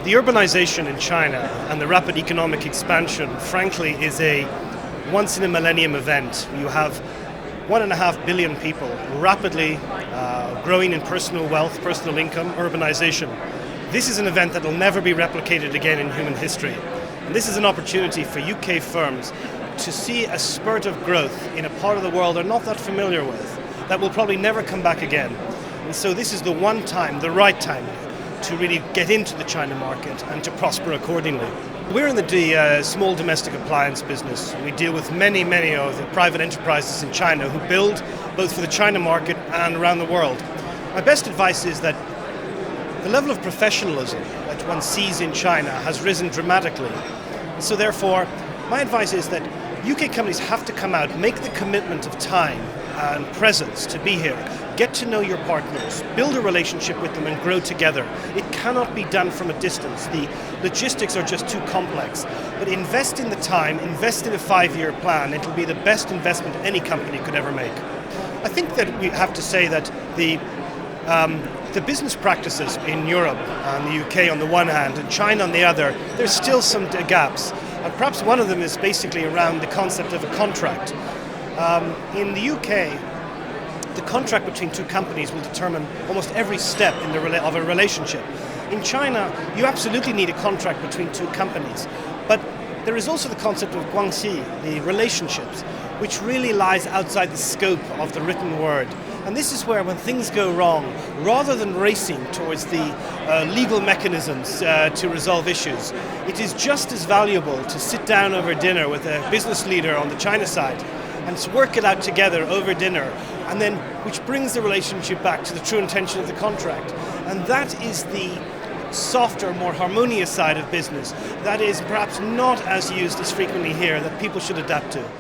The urbanization in China and the rapid economic expansion, frankly, is a once-in-a-millennium event. You have 1.5 billion people rapidly growing in personal wealth, personal income, urbanization. This is an event that will never be replicated again in human history. And this is an opportunity for UK firms to see a spurt of growth in a part of the world they're not that familiar with, that will probably never come back again. And so this is the one time, the right time, to really get into the China market and to prosper accordingly. We're in the small domestic appliance business. We deal with many of the private enterprises in China who build both for the China market and around the world. My best advice is that the level of professionalism that one sees in China has risen dramatically. So therefore, my advice is that UK companies have to come out, make the commitment of time and presence to be here, get to know your partners, build a relationship with them and grow together. It cannot be done from a distance. The logistics are just too complex. But invest in the time, invest in a 5-year plan. It'll be the best investment any company could ever make. I think that we have to say that the business practices in Europe and the UK on the one hand and China on the other, there's still some gaps. And perhaps one of them is basically around the concept of a contract. In the UK, the contract between two companies will determine almost every step of a relationship. In China, you absolutely need a contract between two companies. But there is also the concept of guangxi, the relationships, which really lies outside the scope of the written word. And this is where, when things go wrong, rather than racing towards the legal mechanisms to resolve issues, it is just as valuable to sit down over dinner with a business leader on the China side and to work it out together over dinner, and then which brings the relationship back to the true intention of the contract. And that is the softer, more harmonious side of business that is perhaps not as used as frequently here, that people should adapt to.